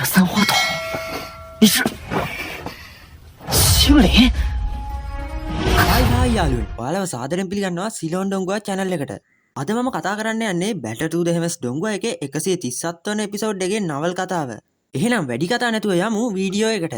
是三花筒，你是青灵？ hi යාළුවෝ ඔයාලව සාදරයෙන් පිළිගන්නවා සිලෝන් ඩොංගුවා channel එකට. අද මම කතා කරන්න යන්නේ Battle to the Heavens ඩොංගුවා එකේ 137 වන එපිසෝඩ් එකේ නවල් කතාව. එහෙනම් වැඩි කතා නැතුව යමු වීඩියෝ එකට.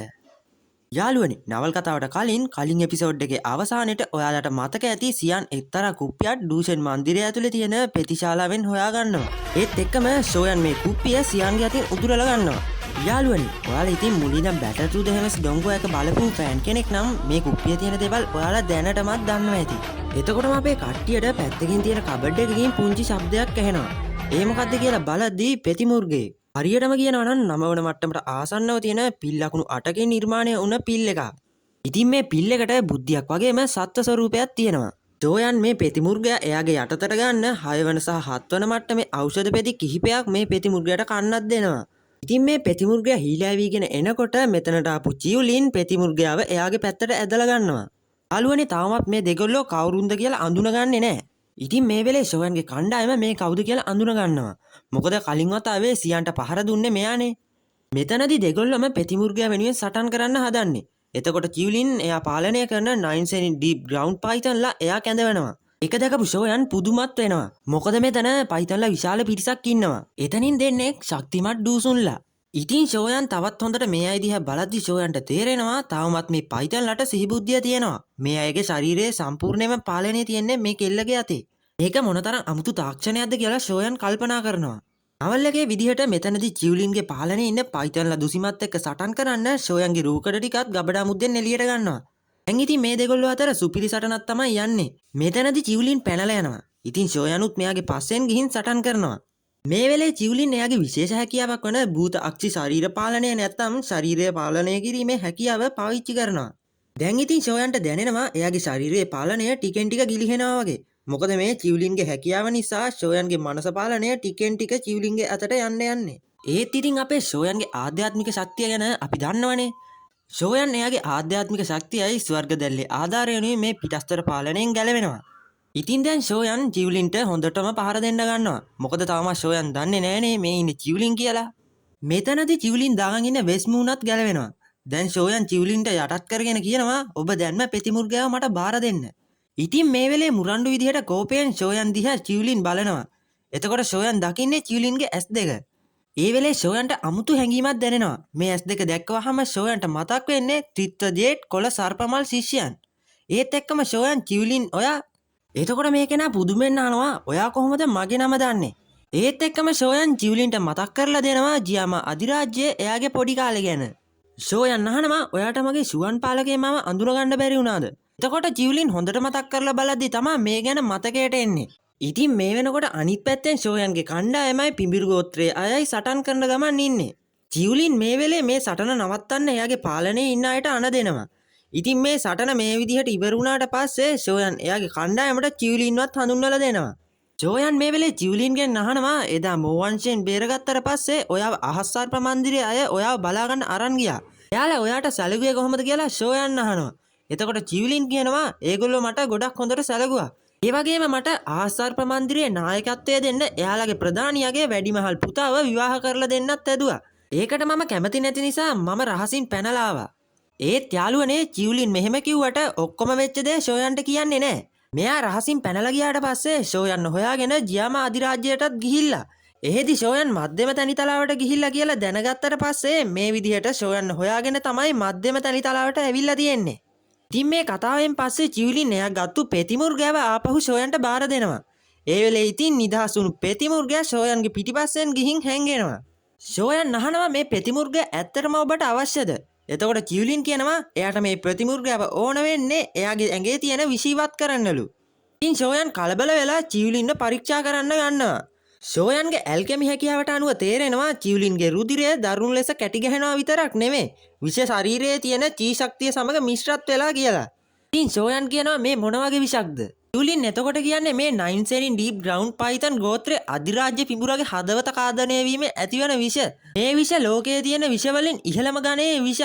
යාළුවනි නවල් කතාවට කලින් එපිසෝඩ් එකේ අවසානයේට ඔයාලට මතක ඇති සියන් එක්තරා කුප්පියක් ඩූෂන් මන්දිරය ඇතුලේ තියෙන පෙතිශාලාවෙන් හොයා ගන්නවා. ඒත් එක්කම සෝයන් මේ කුප්පිය සියන්ගේ අතින් උදුරලා ගන්නවා. යාළුවනි ඔයාලා ඉතින් මුලින්ම Battle to the Heavens ඩොංගුවා එක බලපු ෆෑන් කෙනෙක් නම් මේ කුප්පියේ තියෙන දේවල් ඔයාලා දැනටමත් දන්නවා ඇති. එතකොටම අපේ කට්ටියට පැත්තකින් තියෙන කබඩ් එකකින් පුංචි ශබ්දයක් ඇහෙනවා. ඒ මොකද්ද කියලා බලද්දී පෙතිමුර්ගේ හරියටම කියනවා නම් 9 වන මට්ටමට ආසන්නව තියෙන පිල් ලකුණු 8කින් නිර්මාණය වුණ පිල් එකක්. ඉතින් මේ පිල් එකට බුද්ධියක් වගේම සත්ත්ව ස්වරූපයක් තියෙනවා. සෝයන් මේ පෙතිමුර්ගයා එයාගේ යටතට ගන්න 6 වන සහ 7 වන මට්ටමේ ඖෂධ පෙති කිහිපයක් මේ පෙතිමුර්ගයාට කන්නත් දෙනවා. ඉතින් මේ පෙතිමුර්ගයා හීලෑවිගෙන එනකොට මෙතනට ආපු චිව්ලින් පෙතිමුර්ගයාව එයාගේ පැත්තට ඇදලා ගන්නවා. යාළුවනේ තාමත් මේ දෙගොල්ලෝ කවුරුන්ද කියලා අඳුනගන්නේ නැහැ. ඉතින් මේ වෙලේ සෝයන්ගේ කණ්ඩායම මේ කවුද කියලා අඳුන ගන්නවා. මොකද කලින් වතාවේ සියන්ට පහර දුන්නේ මෙයානේ. මෙතනදී දෙගොල්ලම පෙතිමුර්ගයා වෙනුවෙන් සටන් කරන්න හදන්නේ. එතකොට චිව්ලින් එයා පාලනය කරන 9 සෙනි ඩීප් ග්‍රවුන්ඩ් පයිතන්ලා එයා කැඳවනවා. ඒක දැකපු සෝයන් පුදුමත් වෙනවා. මොකද මෙතන පයිතන්ලා විශාල පිරිසක් ඉන්නවා. එතනින් දෙන්නේ ශක්තිමත් ඩූසුන්ලා. ඉතින් සෝයන් තවත් හොඳට මේ අය දිහා බලද්දි සෝයන්ට තේරෙනවා තාමත් මේ පයිතන්ලට සිහිබුද්ධිය තියෙනවා. මේ අයගේ ශරීරයේ සම්පූර්ණයෙන්ම පාලනය තියෙන්නේ මේ කෙල්ලගේ අතේ. ඒක මොනතරම් අමුතු තාක්ෂණයක්ද කියලා සෝයන් කල්පනා කරනවා. නවල් එකේ විදිහට මෙතනදී චිව්ලින්ගේ පාලනයේ ඉන්න පයිතන්ලා දුසිමත් එක්ක සටන් කරන්න සෝයන්ගේ රූකඩ ටිකත් ගබඩා මුද්දෙන් එළියට ගන්නවා. දැන් ඉතින් මේ දෙගොල්ලෝ අතර සුපිරි සටනක් තමයි යන්නේ. මෙතනදී චිව්ලින් පැනලා යනවා. ඉතින් සෝයනුත් මෙයාගේ පස්සෙන් ගිහින් සටන් කරනවා. මේ වෙලේ චිව්ලින් එයාගේ විශේෂ හැකියාවක් වන භූත අක්ෂි ශරීර පාලනය නැත්නම් ශරීරය පාලනය කිරීමේ හැකියාව පාවිච්චි කරනවා. දැන් ඉතින් සෝයන්ට දැනෙනවා එයාගේ ශරීරයේ පාලනය ටිකෙන් ටික ගිලිහෙනවා වගේ. මොකද මේ චිව්ලින්ගේ හැකියාව නිසා සෝයන්ගේ මනස පාලනය ටිකෙන් ටික චිව්ලින්ගේ අතට යන්නේ. ඒත් ඉතින් අපේ සෝයන්ගේ ආධ්‍යාත්මික ශක්තිය ගැන අපි දන්නවනේ. සෝයන් එයාගේ ආධ්‍යාත්මික ශක්තියයි ස්වර්ග දැල්ලේ ආධාරය වෙනුවෙන් මේ පිටස්තර පාලනයෙන් ගැලවෙනවා. ඉතින් දැන් සෝයන් චිව්ලින්ට හොඳටම පහර දෙන්න ගන්නවා. මොකද තාම සෝයන් දන්නේ නැහනේ මේ ඉන්නේ චිව්ලින් කියලා. මෙතනදී චිව්ලින් දාගෙන ඉන්න වෙස්මුණත් ගැලවෙනවා. දැන් සෝයන් චිව්ලින්ට යටත් කරගෙන කියනවා ඔබ දැන්ම පෙතිමුර්ගයාව මට බාර දෙන්න. ඉතින් මේ වෙලේ මුරණ්ඩු විදිහට කෝපයෙන් සෝයන් දිහා චිව්ලින් බලනවා. එතකොට සෝයන් දකින්නේ චිව්ලින්ගේ S2. ඒ වෙලේ සෝයන්ට අමුතු හැඟීමක් දැනෙනවා. මේ S2 දැක්කවහම සෝයන්ට මතක් වෙන්නේ ත්‍රිත්ව ජේට් කොළ සර්පමල් ශිෂ්‍යයන්. ඒත් එක්කම සෝයන් චිව්ලින් ඔයා එතකොට මේ කෙනා පුදුමෙන් අහනවා ඔයා කොහොමද මගේ නම දන්නේ? ඒත් එක්කම සෝයන් චිව්ලින්ට මතක් කරලා දෙනවා ජියාමා අධිරාජ්‍යයේ එයාගේ පොඩි කාලේ ගැන. සෝයන් අහනවා ඔයාට මගේ සුවන් පාලකේ මම අඳුරගන්න බැරි වුණාද? එතකොට චිව්ලින් හොඳට මතක් කරලා බලද්දි තමයි මේ ගැන මතකයට එන්නේ. ඉතින් මේ වෙනකොට අනිත් පැත්තෙන් සෝයන්ගේ කණ්ඩායමයි පිඹිරු ගෝත්‍රයේ අයයි සටන් කරන ගමන් ඉන්නේ. චිව්ලින් මේ වෙලේ මේ සටන නවත්තන්න එයාගේ පාලනයේ ඉන්න අයට අණ දෙනවා. ඉතින් මේ සටන මේ විදිහට ඉවර වුණාට පස්සේ සෝයන් එයාගේ කණ්ඩායමට චිව්ලින්වත් හඳුන්වලා දෙනවා. සෝයන් මේ වෙලේ චිව්ලින්ගෙන් අහනවා එදා මෝවංශයෙන් බේරගත්තට පස්සේ ඔයාව අහස් සර්ප මන්දිරයේ අය ඔයාව බලා ගන්න අරන් ගියා. එයාලා ඔයාට සැලකුවේ කොහොමද කියලා සෝයන් අහනවා. එතකොට චිව්ලින් කියනවා ඒගොල්ලෝ මට ගොඩක් හොඳට සැලකුවා. ඒ වගේම මට අහස් සර්ප මන්දිරයේ නායකත්වය දෙන්න එයාලගේ ප්‍රධානියාගේ වැඩිමහල් පුතාව විවාහ කරලා දෙන්නත් ඇදුවා. ඒකට මම කැමති නැති නිසා මම රහසින් පැනලා ආවා. ඒත් යාළුවනේ චිව්ලින් මෙහෙම කිව්වට ඔක්කොම වෙච්ච දේ සෝයන්ට කියන්නේ නැහැ. මෙයා රහසින් පැනලා ගියාට පස්සේ සෝයන් හොයාගෙන ජියාමා අධිරාජ්‍යයටත් ගිහිල්ලා. එහෙදි සෝයන් මධ්‍යම තනිතලාවට ගිහිල්ලා කියලා දැනගත්තට පස්සේ මේ විදිහට සෝයන් හොයාගෙන තමයි මධ්‍යම තනිතලාවට ඇවිල්ලා තියෙන්නේ. ඉතින් මේ කතාවෙන් පස්සේ චිව්ලින් එයා ගත්තු පෙතිමුර්ගයාව ආපහු සෝයන්ට බාර දෙනවා. ඒ වෙලේ ඉතින් නිදහසුණු පෙතිමුර්ගයා සෝයන්ගේ පිටිපස්සෙන් ගිහින් හැංගෙනවා. සෝයන් අහනවා මේ පෙතිමුර්ගයා ඇත්තටම ඔබට අවශ්‍යද? එතකොට චිව්ලින් කියනවා එයාට මේ ප්‍රතිමුර්ගයාව ඕන වෙන්නේ එයාගේ ඇඟේ තියෙන විෂ ඉවත් කරන්නලු. ඉතින් සෝයන් කලබල වෙලා චිව්ලින්ව පරීක්ෂා කරන්න ගන්නවා. සෝයන්ගේ ඇල්කෙමි හැකියාවට අනුව තේරෙනවා චිව්ලින්ගේ රුධිරය දරුණු ලෙස කැටි ගැහෙනවා විතරක් නෙමෙයි විෂ ශරීරයේ තියෙන චී ශක්තිය සමග මිශ්‍රත් වෙලා කියලා. ඉතින් සෝයන් කියනවා මේ මොන වගේ විෂක්ද? චිව්ලින් එතකොට කියන්නේ මේ 9 සෙනි ඩීප් ග්‍රවුන්ඩ් පයිතන් ගෝත්‍රයේ අධිරාජ්‍ය පිඹුරගේ හදවත කාදනය වීමේ ඇතිවන විෂ. මේ විෂ ලෝකයේ තියෙන විෂ වලින් ඉහළම ගණයේ විෂ.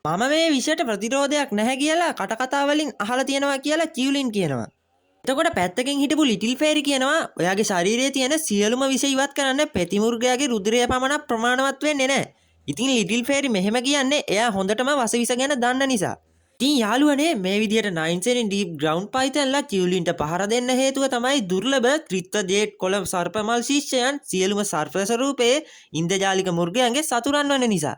මම මේ විෂයට ප්‍රතිරෝධයක් නැහැ කියලා කටකතා වලින් අහලා තියෙනවා කියලා චිව්ලින් කියනවා. එතකොට පැත්තකින් හිටපු ලිටිල් ෆේරි කියනවා ඔයාගේ ශරීරයේ තියෙන සියලුම විෂ ඉවත් කරන්න පෙතිමුර්ගයාගේ රුධිරය පමණක් ප්‍රමාණවත් වෙන්නේ නැහැ. ඉතින් ලිටිල් ෆේරි මෙහෙම කියන්නේ එයා හොඳටම වසවිස ගැන දන්න නිසා. ඉතින් යාළුවනේ මේ විදිහට 9 ඩීප් ග්‍රවුන්ඩ් පයිතන්ලා චිව්ලින්ට පහර දෙන්න හේතුව තමයි දුර්ලභ ත්‍රිත්ව ජේට් කොළ සර්පමල් ශිෂ්‍යයන් සියලුම සර්ප ස්වරූපයේ ඉන්ද්‍රජාලික මෘගයන්ගේ සතුරන් වන නිසා.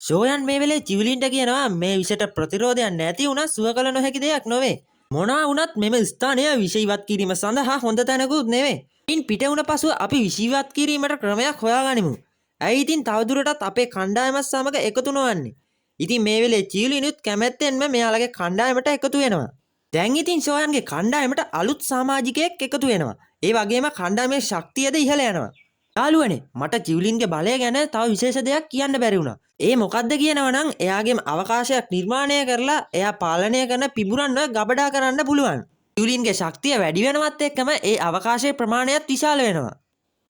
ෂෝයන් මේ වෙලේ චිව්ලින්ට කියනවා මේ විෂයට ප්‍රතිරෝධයක් නැති වුණා සුව කළ නොහැකි දෙයක් නොවේ. මොනවා වුණත් මෙම ස්ථානය විෂ ඉවත් කිරීම සඳහා හොඳ තැනකුත් නෙවෙයි. ඉන් පිට වුණ පසුව අපි විෂ ඉවත් කිරීමට ක්‍රමයක් හොයාගනිමු. ඇයි ඉතින් තවදුරටත් අපේ කණ්ඩායමත් සමග එකතු නොවන්නේ? ඉතින් මේ වෙලේ චීලිනුත් කැමැත්තෙන්ම මෙයාලගේ කණ්ඩායමට එකතු වෙනවා. දැන් ඉතින් ෂෝයන්ගේ කණ්ඩායමට අලුත් සමාජිකයෙක් එකතු වෙනවා. ඒ වගේම කණ්ඩායමේ ශක්තියද ඉහළ යනවා. යාළුවනේ මට චිව්ලින්ගේ බලය ගැන තව විශේෂ දෙයක් කියන්න බැරි වුණා. ඒ මොකද්ද කියනවා නම් එයාගේම අවකාශයක් නිර්මාණය කරලා එයා පාලනය කරන පිඹුරන්ව ගබඩා කරන්න පුළුවන්. චිව්ලින්ගේ ශක්තිය වැඩි වෙනවත් එක්කම ඒ අවකාශයේ ප්‍රමාණයත් විශාල වෙනවා.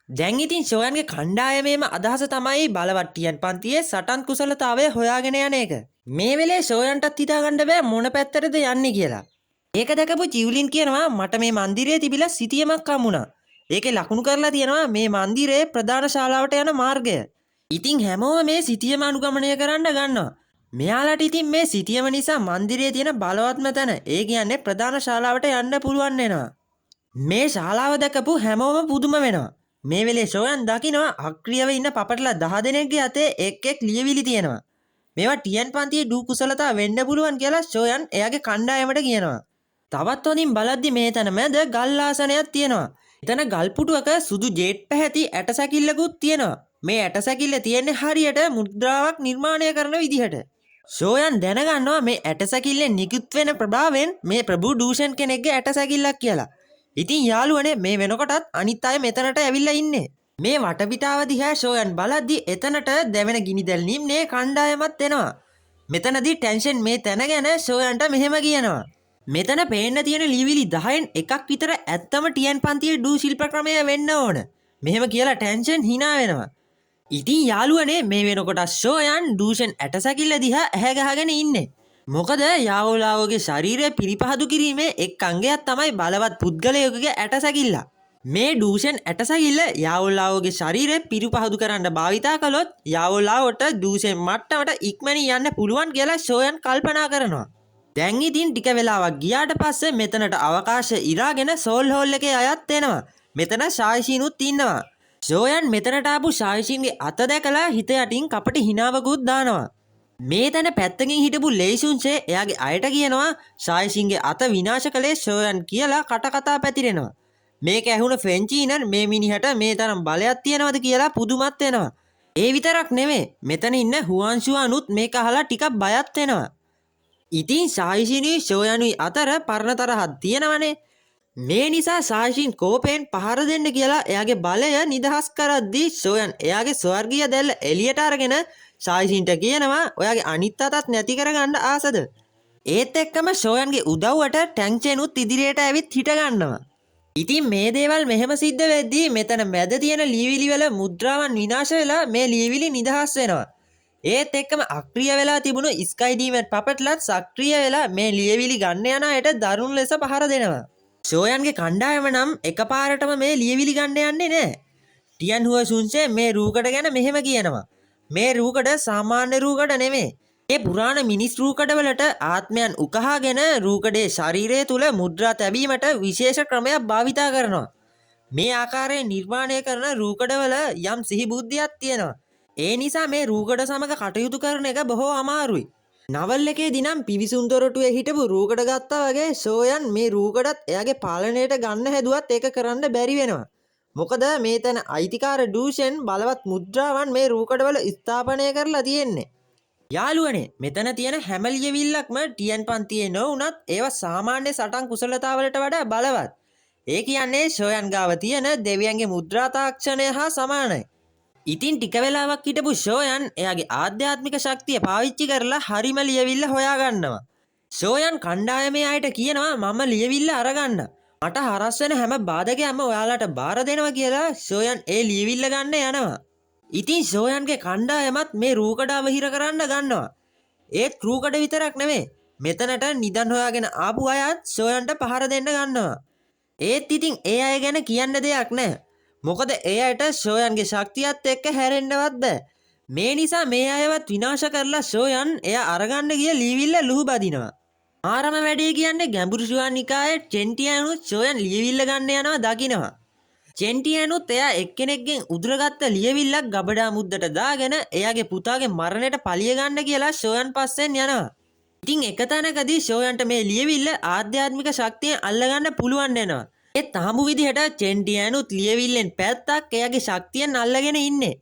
දැන් ඉතින් ෂෝයන්ගේ කණ්ඩායමේම අදහස තමයි බලවට්ටියන් පන්තියේ සටන් කුසලතාවය හොයාගෙන යන එක. මේ වෙලේ ෂෝයන්ටත් හිතාගන්න බෑ මොන පැත්තටද යන්නේ කියලා. ඒක දැකපු චිව්ලින් කියනවා මට මේ මන්දිරයේ තිබිලා සිතියමක් හම්බුණා. ඒකේ ලකුණු කරලා තියෙනවා මේ මන්දිරයේ ප්‍රධාන ශාලාවට යන මාර්ගය. ඉතින් හැමෝම මේ සිතියම අනුගමනය කරන්න ගන්නවා. මෙයාලට ඉතින් මේ සිතියම නිසා මන්දිරයේ තියෙන බලවත්ම තැන ඒ කියන්නේ ප්‍රධාන ශාලාවට යන්න පුළුවන් වෙනවා. මේ ශාලාව දැකපු හැමෝම පුදුම වෙනවා. මේ වෙලේ ෂෝයන් දකිනවා අක්‍රියව ඉන්න පපටලා 10 දෙනෙක්ගේ අතේ එක් ලියවිලි තියෙනවා. මේවා ටියන් පන්තියේ ඩූ කුසලතා වෙන්න පුළුවන් කියලා ෂෝයන් එයාගේ කණ්ඩායමට කියනවා. තවත් හොඳින් බලද්දි මේ තැන මැද ගල් ආසනයක් තියෙනවා. එතන ගල් පුටුවක සුදු ජේට් පැහැති ඇටසැකිල්ලකුත් තියෙනවා. මේ ඇටසැකිල්ල තියෙන්නේ හරියට මුද්‍රාවක් නිර්මාණය කරන විදිහට. ෂෝයන් දැනගන්නවා මේ ඇටසැකිල්ලෙන් නිකුත් වෙන ප්‍රභාවයෙන් මේ ප්‍රභූ ඩූෂන් කෙනෙක්ගේ ඇටසැකිල්ලක් කියලා. ඉතින් යාළුවනේ මේ වෙනකොටත් අනිත් අය මෙතනට ඇවිල්ලා ඉන්නේ. මේ වටපිටාව දිහා ෂෝයන් බලද්දි එතනට දැවෙන ගිනිදැල් නිම්නේ කණ්ඩායමත් එනවා. මෙතනදී ටෙන්ෂන් මේ තැන ගැන ෂෝයන්ට මෙහෙම කියනවා. මෙතන පේන්න තියෙන ලියවිලි 10න් එකක් විතර ඇත්තම ටියන් පන්තියේ ඩූ ශිල්ප ක්‍රමය වෙන්න ඕන. මෙහෙම කියලා ටෙන්ෂන් hina වෙනවා. ඉතින් යාළුවනේ මේ වෙනකොට ෂෝයන් ඩූෂන් ඇටසැකිල්ල දිහා ඇහැ ගහගෙන ඉන්නේ. මොකද යාවෝලාවෝගේ ශරීරය පිරිපහදු කිරීමේ එක් අංගයක් තමයි බලවත් පුද්ගලයෙකුගේ ඇටසැකිල්ල. මේ ඩූෂන් ඇටසැකිල්ල යාවෝලාවෝගේ ශරීරය පිරිපහදු කරන්න භාවිතා කළොත් යාවෝලාවට ඩූෂන් මට්ටමට ඉක්මනින් යන්න පුළුවන් කියලා ෂෝයන් කල්පනා කරනවා. දැන් ඉතින් ටික වෙලාවක් ගියාට පස්සේ මෙතනට අවකාශය ඉරාගෙන සෝල් හෝල් එකේ අයත් එනවා. මෙතන ශායිෂීනුත් ඉන්නවා. ෂෝයන් මෙතනට ආපු ශායිෂීන්ගේ අත දැකලා හිත යටින් කපට හිනාවකුත් දානවා. මේ තැන පැත්තකින් හිටපු ලේසුන්සේ එයාගේ අයට කියනවා ශායිෂීන්ගේ අත විනාශ කළේ ෂෝයන් කියලා කටකතා පැතිරෙනවා. මේක ඇහුණ ෆ්‍රෙන්චීනන් මේ මිනිහට මේ තරම් බලයක් තියනවද කියලා පුදුමත් වෙනවා. ඒ විතරක් නෙමෙයි මෙතන ඉන්න හුවන්ෂුවානුත් මේක අහලා ටිකක් බයත් වෙනවා. ඉතින් ශායිෂිනුයි ෂෝයනුයි අතර පරණ තරහක් තියෙනවනේ. මේ නිසා ශායිෂින් කෝපයෙන් පහර දෙන්න කියලා එයාගේ බලය නිදහස් කරද්දී ෂෝයන් එයාගේ ස්වර්ගීය දැල්ල එළියට අරගෙන ශායිෂින්ට කියනවා ඔයාගේ අනිත් අතත් නැති කරගන්න ආසද? ඒත් එක්කම ෂෝයන්ගේ උදව්වට ටැන්ක්චෙනුත් ඉදිරියට ඇවිත් හිට ගන්නවා. ඉතින් මේ දේවල් මෙහෙම සිද්ධ වෙද්දී මෙතන මැද තියෙන ලියවිලි වල මුද්‍රාවන් විනාශ වෙලා මේ ලියවිලි නිදහස් වෙනවා. ඒත් එක්කම අක්‍රිය වෙලා තිබුණු ස්කයි ඩීමන් පපට්ලත් සක්‍රිය වෙලා මේ ලියවිලි ගන්න යන අයට දරුණු ලෙස පහර දෙනවා. ෂෝයන්ගේ කණ්ඩායම නම් එකපාරටම මේ ලියවිලි ගන්න යන්නේ නැහැ. ටියන් හුවසුන්සේ මේ රූකඩ ගැන මෙහෙම කියනවා. මේ රූකඩ සාමාන්‍ය රූකඩ නෙමෙයි. මේ පුරාණ මිනිස් රූකඩවලට ආත්මයන් උකහාගෙන රූකඩේ ශරීරය තුල මුද්‍රා තැබීමට විශේෂ ක්‍රමයක් භාවිතා කරනවා. මේ ආකාරයෙන් නිර්මාණය කරන රූකඩවල යම් සිහි බුද්ධියක් තියෙනවා. ඒ නිසා මේ රූකඩ සමග කටයුතු කරන එක බොහෝ අමාරුයි. නවල් එකේදී නම් පිවිසුම් දොරටුවේ හිටපු රූකඩ ගත්තා වගේ ෂෝයන් මේ රූකඩත් එයාගේ පාලනයට ගන්න හැදුවත් ඒක කරන්න බැරි වෙනවා. මොකද මේ තැන අයිතිකාර ඩූෂන් බලවත් මුද්‍රාවන් මේ රූකඩවල ස්ථාපනය කරලා තියෙන්නේ. යාළුවනේ මෙතන තියෙන හැම ලියවිල්ලක්ම ටියන් පන්තියේ නොවුනත් ඒවා සාමාන්‍ය සටන් කුසලතාවලට වඩා බලවත්. ඒ කියන්නේ ෂෝයන් ගාව තියෙන දෙවියන්ගේ මුද්‍රා තාක්ෂණය හා සමානයි. ඉතින් ටික වෙලාවක් හිටපු ෂෝයන් එයාගේ ආධ්‍යාත්මික ශක්තිය පාවිච්චි කරලා හරිම ලියවිල්ල හොයාගන්නවා. ෂෝයන් කණ්ඩායමේ අයට කියනවා මම ලියවිල්ල අරගන්න. මට හරස් වෙන හැම බාධකයක්ම ඔයාලට බාර දෙනවා කියලා ෂෝයන් ඒ ලියවිල්ල ගන්න යනවා. ඉතින් ෂෝයන්ගේ කණ්ඩායමත් මේ රූකඩ අවහිර කරන්න ගන්නවා. ඒත් රූකඩ විතරක් නෙමෙයි මෙතනට නිදන් හොයාගෙන ආපු අයත් ෂෝයන්ට පහර දෙන්න ගන්නවා. ඒත් ඉතින් ඒ අය ගැන කියන්න දෙයක් නැහැ. මොකද ඒ අයට ෂෝයන්ගේ ශක්තියත් එක්ක හැරෙන්නවත් බෑ. මේ නිසා මේ අයවත් විනාශ කරලා ෂෝයන් එයා අරගන්න ගිය ලියවිල්ල ලුහු බදිනවා. ආරම වැඩේ කියන්නේ ගැඹුරු ශුවානිකායේ චෙන්ටියනුත් ෂෝයන් ලියවිල්ල ගන්න යනවා දකිනවා. චෙන්ටියනුත් එයා එක්කෙනෙක්ගෙන් උදුරගත්ත ලියවිල්ලක් ගබඩා මුද්දට දාගෙන එයාගේ පුතාගේ මරණයට පලිය ගන්න කියලා ෂෝයන් පස්සෙන් යනවා. ඉතින් එක තැනකදී ෂෝයන්ට මේ ලියවිල්ල ආධ්‍යාත්මික ශක්තියෙන් අල්ලගන්න පුළුවන් වෙනවා. ඒ තාමු විදිහට චෙන්ටියනුත් ලියවිල්ලෙන් පැත්තක් එයාගේ ශක්තියෙන් අල්ලගෙන ඉන්නේ.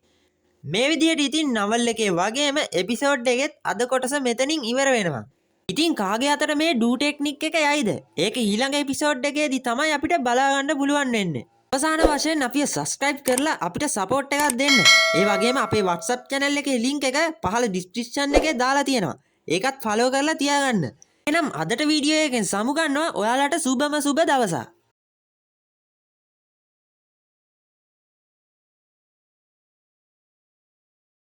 මේ විදිහට ඉතින් නවල් එකේ වගේම එපිසෝඩ් එකෙත් අද කොටස මෙතනින් ඉවර වෙනවා. ඉතින් කාගේ අතට මේ ඩූ ටෙක්නික් එක යයිද? ඒක ඊළඟ එපිසෝඩ් එකේදී තමයි අපිට බලා ගන්න පුළුවන් වෙන්නේ. අවසාන වශයෙන් අපිව සබස්ක්‍රයිබ් කරලා අපිට සපෝට් එකක් දෙන්න. ඒ වගේම අපේ WhatsApp channel එකේ link එක පහළ description එකේ දාලා තියෙනවා. ඒකත් follow කරලා තියාගන්න. එහෙනම් අදට වීඩියෝ එකෙන් සමු ගන්නවා. ඔයාලට සුබම සුබ දවසක්.